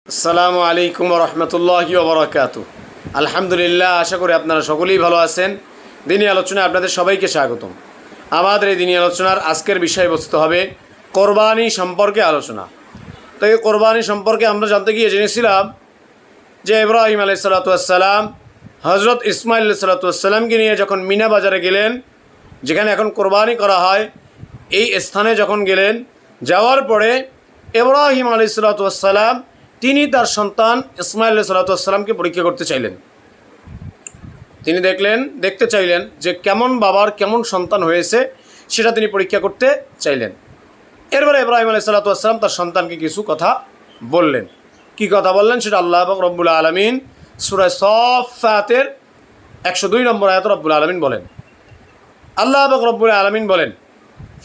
আসসালামু আলাইকুম রহমতুল্লাহি ওবরাকাতুহু। আলহামদুলিল্লাহ, আশা করি আপনারা সকলেই ভালো আছেন। দিনী আলোচনায় আপনাদের সবাইকে স্বাগতম। আমাদের এই দিনী আলোচনার আজকের বিষয়বস্তু হবে কোরবানি সম্পর্কে আলোচনা। তো এই কোরবানি সম্পর্কে আমরা জানতে গিয়ে জেনেছিলাম যে ইব্রাহিম আলাইহিস সালাতু ওয়াস সালাম হযরত ইসমাঈল আলাইহিস সালাতু ওয়াস সালামকে নিয়ে যখন মিনা বাজারে গেলেন, যেখানে এখন কোরবানি করা হয়, এই স্থানে যখন গেলেন, যাওয়ার পরে ইব্রাহিম আলাইহিস সালাতু ওয়াস সালাম তিনি তার সন্তান ইসমাঈল আলাইহিস সালাতু ওয়াস সালামকে পরীক্ষা করতে চাইলেন। তিনি দেখতে চাইলেন যে কেমন বাবার কেমন সন্তান হয়েছে, সেটা তিনি পরীক্ষা করতে চাইলেন। এরপরে ইব্রাহিম আলাইহিস সালাতু ওয়াস সালাম তার সন্তানকে কিছু কথা বললেন। কি কথা বললেন সেটা আল্লাহ পাক রব্বুল আলামিন সূরা সাফফাতের 102 নম্বর আয়াতে রব্বুল আলামিন বলেন। আল্লাহ পাক রব্বুল আলামিন বলেন,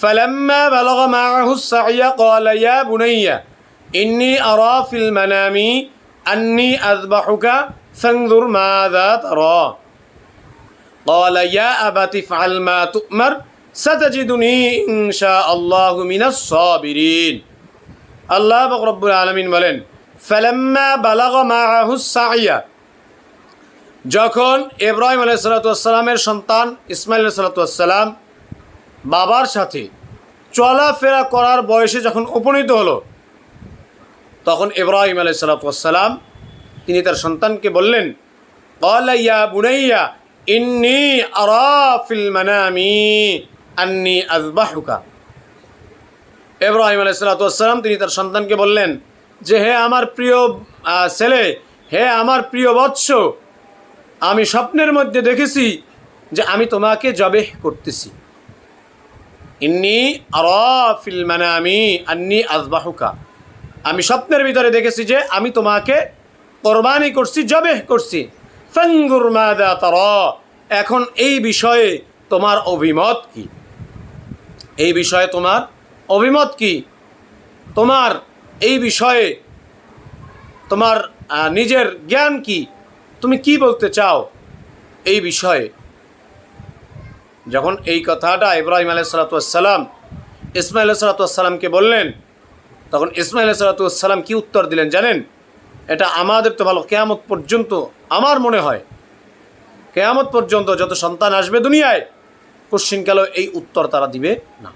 ফালাম্মা বালাগা মাআহুস সা'য়া ক্বালা ইয়া বুনাইয়া ইন্নী আরা ফিল মানামি আন্নী আযবাহুকা ফানজুর মাযা তারা ক্বালা ইয়া আবাতি ইফআল মা তু'মার সাতাজিদুনি ইনশাআল্লাহু মিনাস সাবিরিন। আল্লাহ পাক রব্বুল আলামিন বলেন, ফালাম্মা বালাগা মাআহুস সা'য়া, যখন ইব্রাহিম আলাইহিস সালাতু ওয়াস সালামের সন্তান ইসমাঈল আলাইহিস সালাতু ওয়াস সালাম বাবার সাথে চলাফেরা করার বয়সে যখন উপনীত হলো, তখন ইব্রাহিম আলাইহিস সালাতু ওয়াস সালাম তিনি তার সন্তানকে বললেন, ক্বালা ইয়া বুনাইয়া ইন্নী আরা ফিল মানামি আন্নী আযবাহুকা। ইব্রাহিম আলাইহিস সালাতু ওয়াস সালাম তিনি তার সন্তানকে বললেন যে, হে আমার প্রিয় ছেলে, হে আমার প্রিয় বৎস, আমি স্বপ্নের মধ্যে দেখেছি যে আমি তোমাকে জবেহ করতেছি। ইন্নী আরা ফিল মানামি আন্নী আযবাহুকা, আমি স্বপ্নের ভিতরে দেখেছি যে আমি তোমাকে কোরবানি করছি, জবেহ করছি। ফানজুর মাযা তারা, এখন এই বিষয়ে তোমার অভিমত কি? এই বিষয়ে তোমার অভিমত কি? তোমার এই বিষয়ে তোমার নিজের জ্ঞান কি? তুমি কি বলতে চাও এই বিষয়ে? যখন এই কথাটা ইব্রাহিম আলাইহিস সালাতু ওয়াস সালাম ইসমাঈল আলাইহিস সালাতু ওয়াস সালামকে বললেন, তখন ইসমাঈল আলাইহিস সালাতু ওয়াস সালাম কি উত্তর দিলেন জানেন? এটা আমাদের তো ভালো, কিয়ামত পর্যন্ত আমার মনে হয় কিয়ামত পর্যন্ত যত সন্তান আসবে দুনিয়ায়, কোশ্চিনকালেও এই উত্তর তারা দিবে না।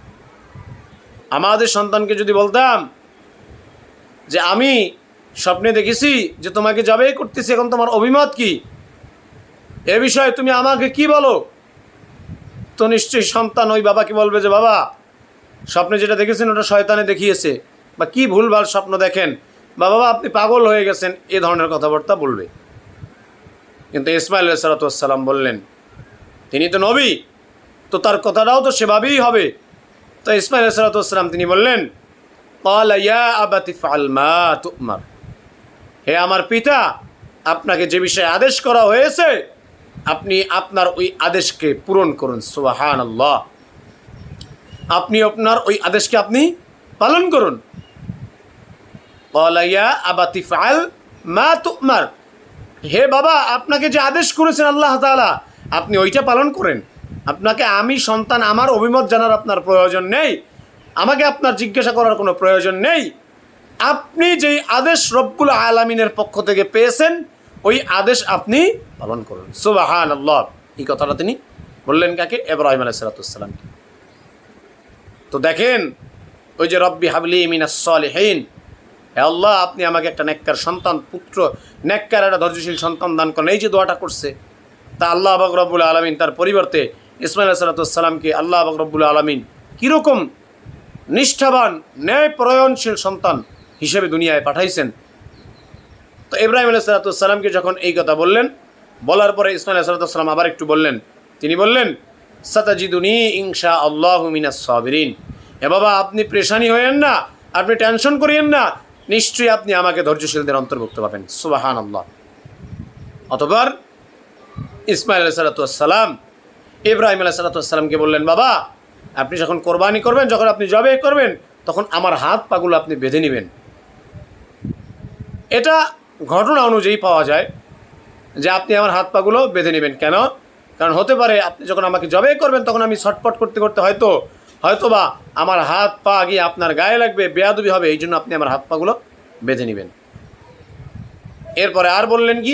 আমাদের সন্তানকে যদি বলতাম যে আমি স্বপ্নে দেখেছি যে তোমাকে জবেহ করতেছি, এখন তোমার অভিমত কি এ বিষয়ে, তুমি আমাকে কি বলো, তো নিশ্চয়ই সন্তান ওই বাবাকে বলবে যে বাবা, স্বপ্নে যেটা দেখেছেন ওটা শয়তানে দেখিয়েছে, বা কি ভুলভাল স্বপ্ন দেখেন, বা বাবা আপনি পাগল হয়ে গেছেন, এ ধরনের কথাবার্তা বলবে। কিন্তু ইসমাঈল আলাইহিস সালাতু ওয়াস সালাম বললেন, তিনি তো নবী, তো তার কথাটাও তো সেভাবেই হবে। তো ইসমাঈল আলাইহিস সালাতু ওয়াস সালাম তিনি বললেন, ক্বালা ইয়া আবাতি ইফআল মা তু'মার, হে আমার পিতা, আপনাকে যে বিষয়ে আদেশ করা হয়েছে আপনি আপনার ওই আদেশকে পূরণ করুন। সুবহানাল্লাহ, আপনি আপনার ওই আদেশকে আপনি পালন করুন। ক্বালা ইয়া আবাতি ইফআল মা তু'মার, হে বাবা, আপনাকে যে আদেশ করেছেন আল্লাহ তাআলা, আপনি ওইটা পালন করেন। আপনাকে আমি সন্তান, আমার অভিমত জানার আপনার প্রয়োজন নেই, আমাকে আপনার জিজ্ঞাসা করার কোনো প্রয়োজন নেই। আপনি যেই আদেশ রব্বুল আলামিনের পক্ষ থেকে পেয়েছেন ওই আদেশ আপনি পালন করুন। সুবহানাল্লাহ, এই কথাটা তিনি বললেন কাকে? ইব্রাহিম আলাইহিস সালাতু ওয়াস সালামকে। তো দেখেন, ওই যে রব্বি হাবলি মিনাস সালিহিন, হে আল্লাহ আপনি আমাকে একটা নেককার সন্তান, পুত্র, নেককার একটা ধৈর্যশীল সন্তান দান করেন, এই যে দোয়াটা করছে, তা আল্লাহ পাক রব্বুল আলামিন তার পরিবর্তে ইসমাঈল আলাইহিস সালাতু ওয়াস সালামকে আল্লাহ পাক রব্বুল আলামিন কীরকম নিষ্ঠাবান, ন্যায়পরায়ণশীল সন্তান হিসেবে দুনিয়ায় পাঠাইছেন। তো ইব্রাহিম আলাইহিস সালাতু ওয়াস সালামকে যখন এই কথা বললেন, বলার পরে ইসমাঈল আলাইহিস সালাতু ওয়াস সালাম আবার একটু বললেন, তিনি বললেন, সাতাজিদুনি ইনশাআল্লাহু মিনাস সাবিরিন, হে বাবা আপনি পেরেশানি হইয়েন না, আপনি টেনশন করিয়েন না, নিশ্চয়ই আপনি আমাকে ধৈর্যশীলদের অন্তর্ভুক্ত পাবেন। সুবহানাল্লাহ। অতঃপর ইসমাঈল আলাইহিস সালাতু ওয়াস সালাম ইব্রাহিম আলাইহিস সালাতু ওয়াস সালামকে বললেন, বাবা আপনি যখন কোরবানি করবেন, যখন আপনি জবেহ করবেন, তখন আমার হাত পাগুলো আপনি বেঁধে নেবেন। এটা ঘটনা অনুযায়ী পাওয়া যায় যে আপনি আমার হাত পাগুলো বেঁধে নেবেন। কেন? কারণ হতে পারে আপনি যখন আমাকে জবেহ করবেন তখন আমি ছটপট করতে করতে হয়তোবা আমার হাত পা গিয়ে আপনার গায়ে লাগবে, বেয়াদবি হবে, এই জন্য আপনি আমার হাত পাগুলো বেঁধে নেবেন। এরপরে আর বললেন কি,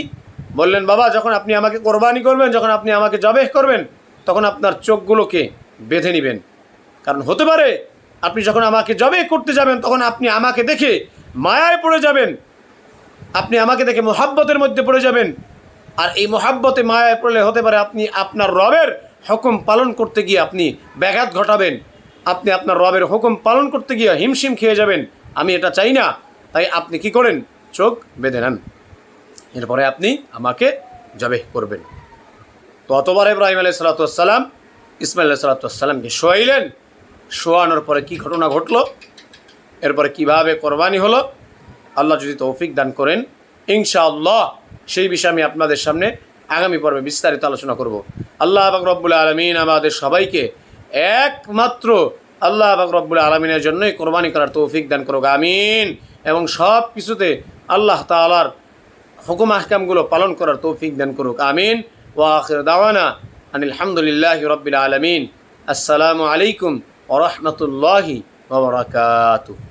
বললেন বাবা যখন আপনি আমাকে কোরবানি করবেন, যখন আপনি আমাকে জবেহ করবেন, তখন আপনার চোখগুলোকে বেঁধে নেবেন। কারণ হতে পারে আপনি যখন আমাকে জবেহ করতে যাবেন তখন আপনি আমাকে দেখে মায়ায় পড়ে যাবেন, আপনি আমাকে দেখে মোহাব্বতের মধ্যে পড়ে যাবেন। আর এই মোহাব্বতে মায়ায় পড়লে হতে পারে আপনি আপনার রবের হুকুম পালন করতে গিয়ে আপনি ব্যাঘাত ঘটাবেন, আপনি আপনার রবের হুকুম পালন করতে গিয়ে হিমশিম খেয়ে যাবেন। আমি এটা চাই না। তাই আপনি কি করেন, চোখ বেঁধে নেন, এরপরে আপনি আমাকে জবেহ করবেন। তো অতবার ইব্রাহিম আলাইহিস সালাম ইসমাইল আলাইহিস সালামকে শোয়াইলেন। শোয়ানোর পরে কি ঘটনা ঘটলো, এরপরে কিভাবে কোরবানি হলো, আল্লাহ যদি তৌফিক দান করেন ইনশাআল্লাহ সেই বিষয়ে আমি আপনাদের সামনে আগামী পর্বে বিস্তারিত আলোচনা করব। আল্লাহ পাক রব্বুল আলামিন আমাদের সবাইকে একমাত্র আল্লাহ পাক রব্বুল আলামিনের জন্যই কোরবানি করার তৌফিক দান করুক, আমিন। এবং সব কিছুতে আল্লাহ তাআলার হুকুম আহকামগুলো পালন করার তৌফিক দান করুক, আমিন। ওয়া আখির দাওয়ানা আনিল হামদুলিল্লাহি রাব্বিল আলামিন। আসসালামু আলাইকুম ওয়া রাহমাতুল্লাহি ওয়া বারাকাতুহু।